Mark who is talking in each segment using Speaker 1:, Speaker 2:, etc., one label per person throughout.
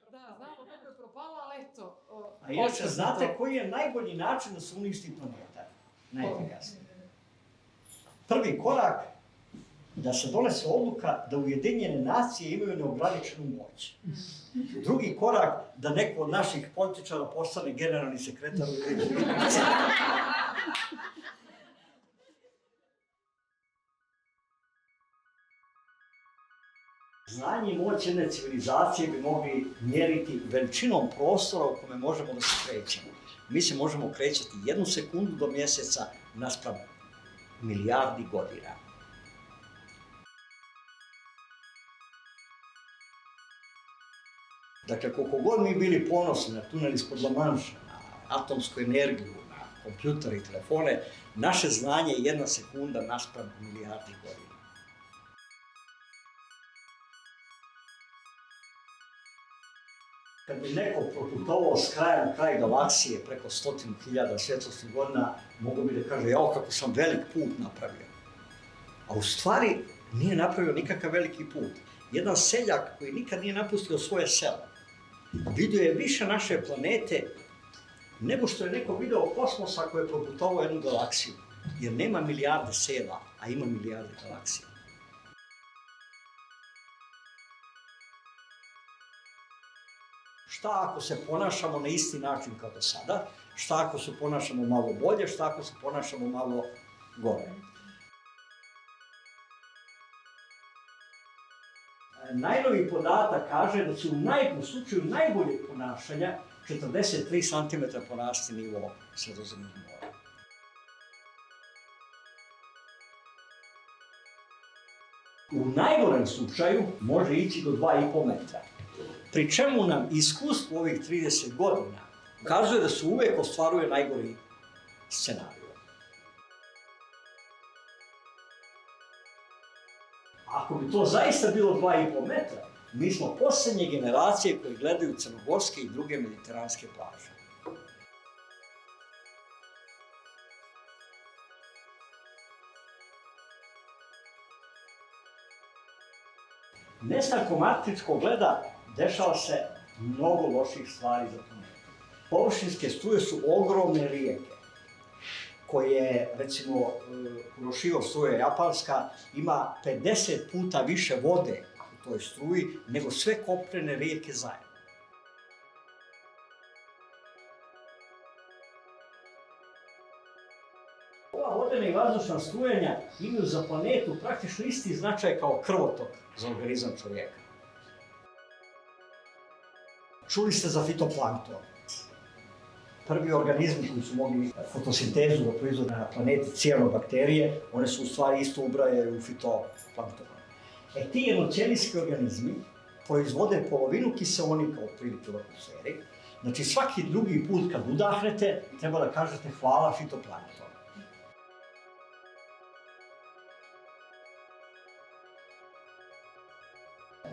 Speaker 1: znamo kako je propala, ali eto...
Speaker 2: A inače, znate koji je najbolji način da se uništi planeta? Najefikasniji. Prvi korak, da se donese odluka da Ujedinjene nacije imaju neograničenu moć. Drugi korak, da neko od naših političara postane generalni sekretar Ujedinjenih nacija. Znanje i moć jedne civilizacije bi mogli mjeriti veličinom prostora u kome možemo da se krećemo. Mi se možemo krećati 1 sekundu do mjeseca naspram milijardi godina. Dakle, koliko god mi bili ponosni na tunel ispod La Manša, na atomsku energiju, na kompjutere i telefone, naše znanje je 1 sekunda naspram milijardi godina. Kad bi neko proputovao s kraja na kraj galaksije preko 100.000 svjetlosnih godina, mogu bi da kaže, jao, kako sam velik put napravio. A u stvari nije napravio nikakav veliki put. Jedan seljak koji nikad nije napustio svoje selo, vidio je više naše planete nego što je neko video kosmosa koji je proputovao jednu galaksiju. Jer nema milijarde sela, a ima milijarde galaksija. Šta ako se ponašamo na isti način kao do sada? Šta ako se ponašamo malo bolje? Šta ako se ponašamo malo gore? Najnoviji podatak kaže da će u slučaju najboljeg ponašanja 43 cm porasti nivo Sredozemnog mora. U najgorem slučaju može ići do 2,5 metra. Pri čemu nam iskustvo ovih 30 godina ukazuje da se uvek ostvaruje najgori scenarij. Ako bi to zaista bilo 2,5 metra, mi smo posljednje generacije koje gledaju crnogorske i druge mediteranske plaže. Nestankom arktičkog leda dešava se mnogo loših stvari za planetu. Površinske struje su ogromne rijeke, koje, recimo, Kuroshio struja japanska, ima 50 puta više vode u toj struji nego sve kopnene rijeke zajedno. Ova vodena i vazdušna strujanja imaju za planetu praktično isti značaj kao krvotok za organizam čovjeka. Čuli ste za fitoplankton. Prvi organizmi koji su mogli fotosintezu da proizvode na planeti cijanobakterije, one su u stvari isto ubrajaju u fitoplankton. Ti jednoćelijski organizmi proizvode polovinu kiseonika otprilike u atmosferi. Znači svaki drugi put kad udahnete, treba da kažete hvala fitoplanktonu.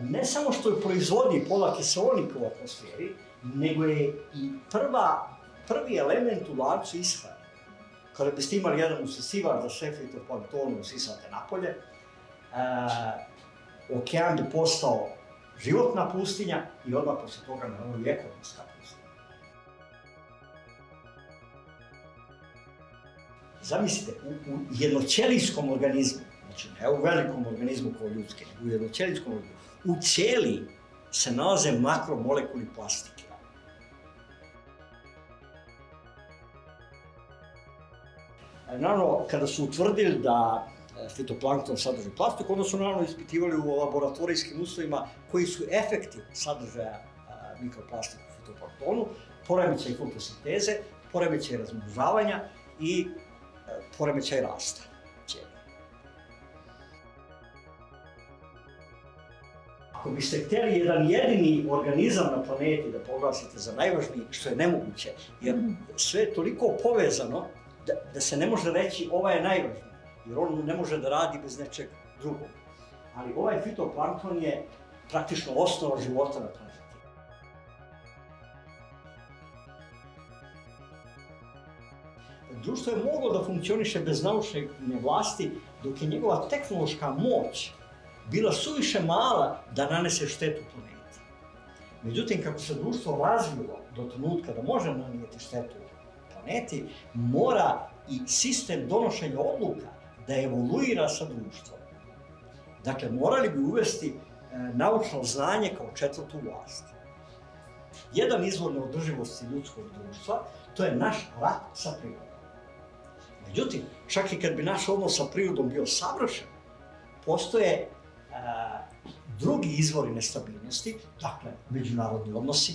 Speaker 2: Ne samo što je proizvodi pola kiseonika u atmosferi, nego je i prvi element u lancu ishrane. Kada biste imali jedan usisivač za sve fitoplanktonu usisate napolje, okean bi postao životna pustinja i odmah posle toga naravno i ekonomska pustinja. Zamislite, u jednoćelijskom organizmu, znači ne u velikom organizmu kao ljudski, nego u jednoćelijskom organizmu, u ćeliji se nalaze makromolekuli plastike. Naravno, kada su utvrdili da fitoplankton sadrži plastiku, onda su naravno ispitivali u laboratorijskim uslovima koji su efekti sadržaja mikroplastika u fitoplanktonu, poremećaj fotosinteze, poremećaj razmnožavanja i poremećaj rasta ćelija. Ako biste htjeli jedan jedini organizam na planeti da proglasite za najvažniji, što je nemoguće, jer sve je toliko povezano da se ne može reći ova je najvažniji, jer on ne može da radi bez nečeg drugog. Ali ovaj fitoplankton je praktično osnova života na planeti. Društvo je moglo da funkcioniše bez naučne vlasti, dok je njegova tehnološka moć bila suviše mala da nanese štetu planeti. Međutim, kako se društvo razvilo do trenutka da može nanijeti štetu planeti, mora i sistem donošenja odluka da evoluira sa društvom. Dakle, morali bi uvesti naučno znanje kao četvrtu vlast. Jedan izvor neodrživosti ljudskog društva, to je naš rat sa prirodom. Međutim, čak i kad bi naš odnos sa prirodom bio savršen, postoje drugi izvori nestabilnosti, dakle, međunarodni odnosi,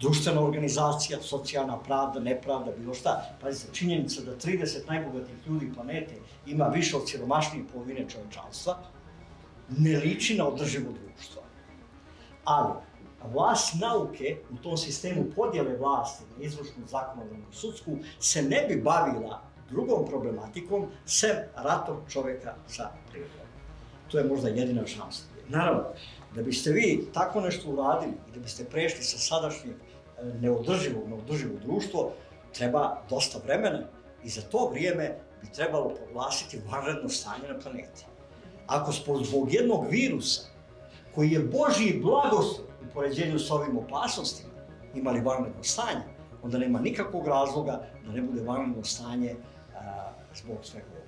Speaker 2: društvena organizacija, socijalna pravda, nepravda, bilo šta. Pazite, činjenica da 30 najbogatijih ljudi planete ima više od siromašnije polovine čovečanstva, ne liči na održivo društvo. Ali, vlast nauke u tom sistemu podjele vlasti na izvršnu, zakonodavnu i sudsku se ne bi bavila drugom problematikom sem ratom čoveka sa prirodom. To je možda jedina šansa. Naravno, da biste vi tako nešto uradili i da biste prešli sa sadašnjeg neodrživog na održivo društvo, treba dosta vremena i za to vrijeme bi trebalo proglasiti vanredno stanje na planeti. Ako smo zbog jednog virusa, koji je Božji blagoslov u poređenju s ovim opasnostima, imali vanredno stanje, onda nema nikakvog razloga da ne bude vanredno stanje zbog svega ovoga.